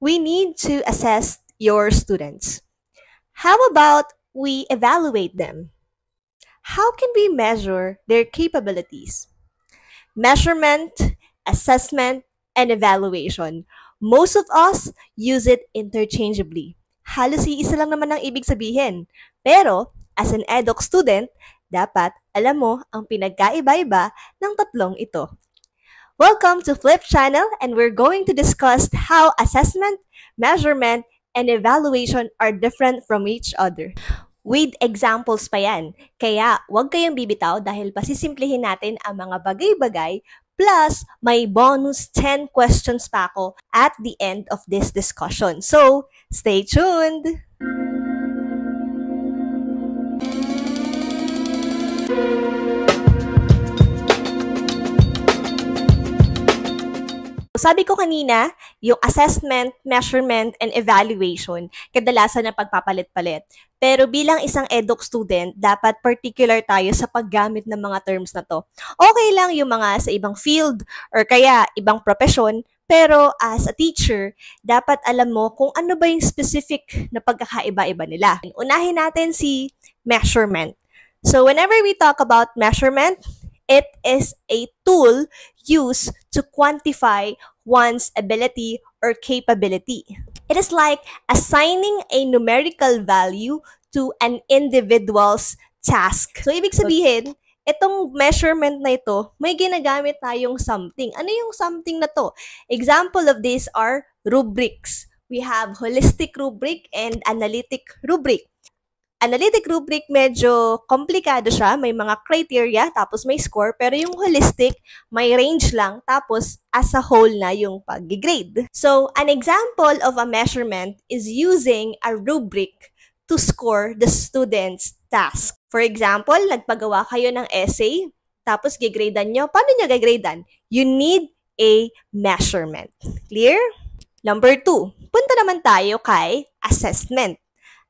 we need to assess your students. How about we evaluate them? How can we measure their capabilities? Measurement, assessment, and evaluation. Most of us use it interchangeably. Halos iisa lang naman ang ibig sabihin. Pero, as an eduk student, dapat alam mo ang pinagkaiba-iba ng tatlong ito. Welcome to Flip Channel, and we're going to discuss how assessment, measurement, and evaluation are different from each other. With examples pa yan. Kaya huwag kayong bibitaw dahil pasisimplihin natin ang mga bagay-bagay plus may bonus 10 questions pa ako at the end of this discussion. So, stay tuned! Sabi ko kanina, yung assessment, measurement, and evaluation, kadalasan na pagpapalit-palit. Pero bilang isang eduk student, dapat particular tayo sa paggamit ng mga terms na to. Okay lang yung mga sa ibang field or kaya ibang profession, pero as a teacher, dapat alam mo kung ano ba yung specific na pagkakaiba-iba nila. Unahin natin si measurement. So whenever we talk about measurement, it is a tool used to quantify one's ability or capability. It is like assigning a numerical value to an individual's task. So, ibig sabihin, itong measurement na ito, may ginagamit tayong something. Ano yung something na to? Example of this are rubrics. We have holistic rubric and analytic rubric. Analytic rubric, medyo komplikado siya. May mga criteria, tapos may score. Pero yung holistic, may range lang, tapos as a whole na yung pag-grade. So, an example of a measurement is using a rubric to score the student's task. For example, nagpagawa kayo ng essay, tapos gigradean nyo. Paano nyo gigradean? You need a measurement. Clear? Number 2, punta naman tayo kay assessment.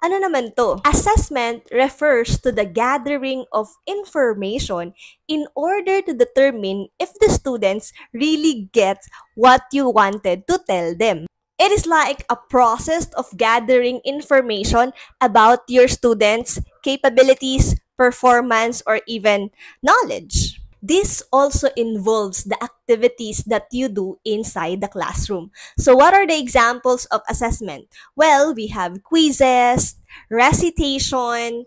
Ano naman to? Assessment refers to the gathering of information in order to determine if the students really get what you wanted to tell them. It is like a process of gathering information about your students' capabilities, performance, or even knowledge. This also involves the activities that you do inside the classroom. So what are the examples of assessment? Well, we have quizzes, recitation,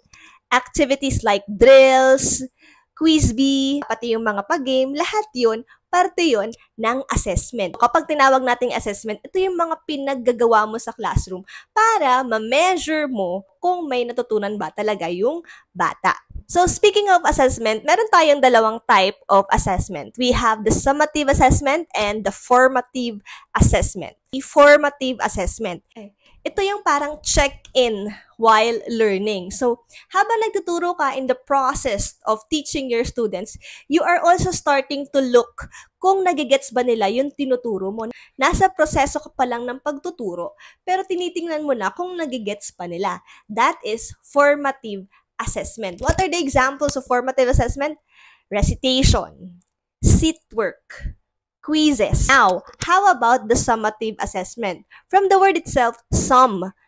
activities like drills, quiz bee, pati yung mga pag-game, lahat yun, parte yun ng assessment. Kapag tinawag nating assessment, ito yung mga pinaggagawa mo sa classroom para ma-measure mo kung may natutunan ba talaga yung bata. So, speaking of assessment, meron tayong dalawang type of assessment. We have the summative assessment and the formative assessment. The formative assessment. Ito yung parang check-in while learning. So, habang nagtuturo ka in the process of teaching your students, you are also starting to look kung nagigets ba nila yung tinuturo mo. Nasa proseso ka pa lang ng pagtuturo, pero tinitingnan mo na kung nagigets pa nila. That is formative assessment. What are the examples of formative assessment? Recitation, seat work, quizzes. Now, how about the summative assessment? From the word itself,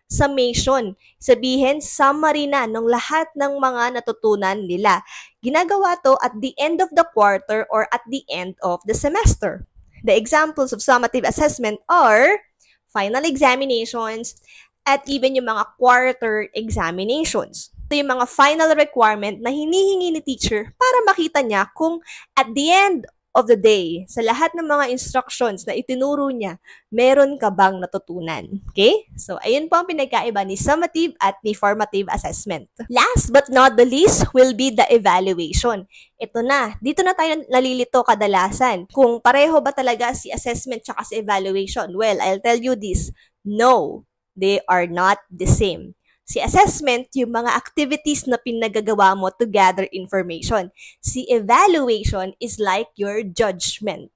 summation. Sabihin, summary na ng lahat ng mga natutunan nila. Ginagawa to at the end of the quarter or at the end of the semester. The examples of summative assessment are final examinations at even yung mga quarter examinations. Ito yung mga final requirement na hinihingi ni teacher para makita niya kung at the end of the day, sa lahat ng mga instructions na itinuro niya, meron ka bang natutunan. Okay? So, ayun po ang pinagkaiba ni summative at ni formative assessment. Last but not the least will be the evaluation. Ito na. Dito na tayo nalilito kadalasan. Kung pareho ba talaga si assessment tsaka si evaluation? Well, I'll tell you this. No, they are not the same. Si assessment, yung mga activities na pinagagawa mo to gather information. Si evaluation is like your judgment.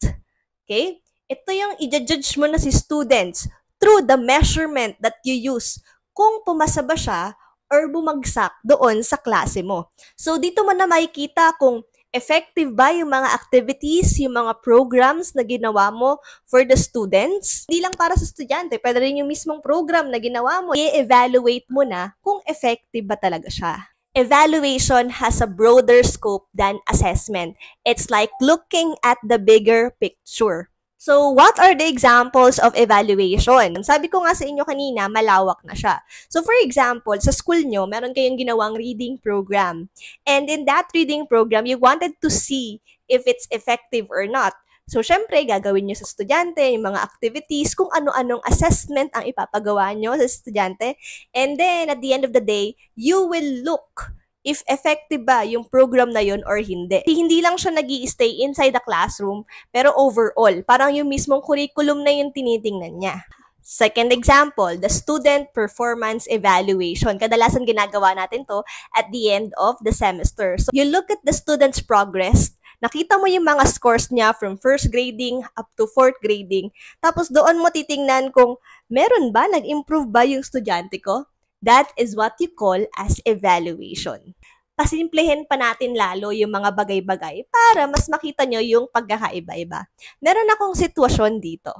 Okay? Ito yung i-judge mo na si students through the measurement that you use kung pumasa ba siya or bumagsak doon sa klase mo. So, dito mo na makikita kung Effective ba yung mga activities, yung mga programs na ginawa mo for the students? Hindi lang para sa estudyante, pwede rin yung mismong program na ginawa mo. I-evaluate mo na kung effective ba talaga siya. Evaluation has a broader scope than assessment. It's like looking at the bigger picture. So, what are the examples of evaluation? Sabi ko nga sa inyo kanina, malawak na siya. So, for example, sa school nyo, meron kayong ginawang reading program. And in that reading program, you wanted to see if it's effective or not. So, syempre, gagawin nyo sa estudyante yung mga activities, kung ano-anong assessment ang ipapagawa nyo sa estudyante. And then, at the end of the day, you will look if effective ba yung program na yun or hindi. Hindi lang siya nag-i-stay inside the classroom, pero overall, parang yung mismong curriculum na yung tinitingnan niya. Second example, the student performance evaluation. Kadalasan ginagawa natin to at the end of the semester. So, you look at the student's progress, nakita mo yung mga scores niya from first grading up to fourth grading, tapos doon mo titingnan kung meron ba, nag-improve ba yung estudyante ko? That is what you call as evaluation. Pasimplehin pa natin lalo yung mga bagay-bagay para mas makita nyo yung pagkakaiba-iba. Meron akong sitwasyon dito.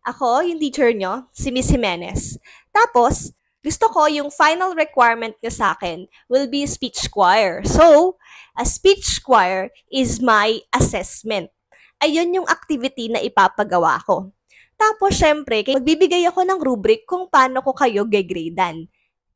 Ako, yung teacher nyo, si Miss Jimenez. Tapos, gusto ko yung final requirement niya sa akin will be speech choir. So, a speech choir is my assessment. Ayun yung activity na ipapagawa ko. Tapos, syempre, magbibigay ako ng rubric kung paano ko kayo gegradean.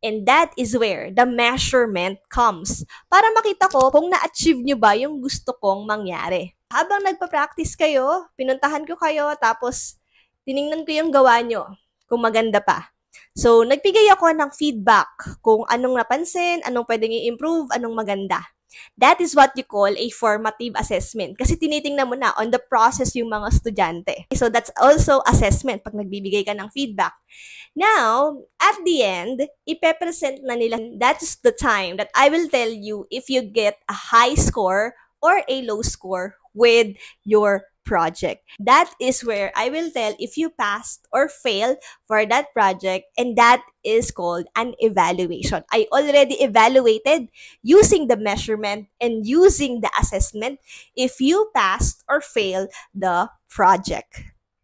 And that is where the measurement comes. Para makita ko kung na-achieve nyo ba yung gusto kong mangyari. Habang nagpa-practice kayo, pinuntahan ko kayo, tapos tiningnan ko yung gawa nyo, kung maganda pa. So, nagbigay ako ng feedback kung anong napansin, anong pwedeng i-improve, anong maganda. That is what you call a formative assessment. Kasi tinitingnan mo na on the process yung mga estudyante. So, that's also assessment pag nagbibigay ka ng feedback. Now, at the end, ipepresent na nila. That's the time that I will tell you if you get a high score or a low score with your project. That is where I will tell if you passed or failed for that project, and that is called an evaluation. I already evaluated using the measurement and using the assessment if you passed or failed the project.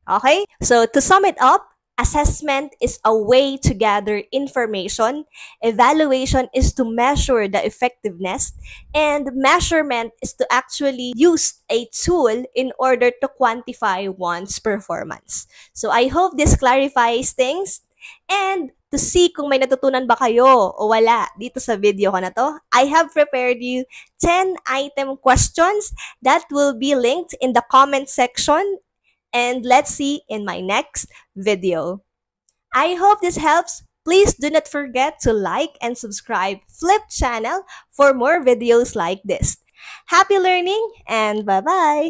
Okay? So to sum it up, assessment is a way to gather information, evaluation is to measure the effectiveness, and measurement is to actually use a tool in order to quantify one's performance. So I hope this clarifies things, and to see kung may natutunan ba kayo o wala dito sa video ko na to, I have prepared you 10 item questions that will be linked in the comment section. And let's see in my next video. I hope this helps. Please do not forget to like and subscribe Flip channel for more videos like this. Happy learning and bye-bye!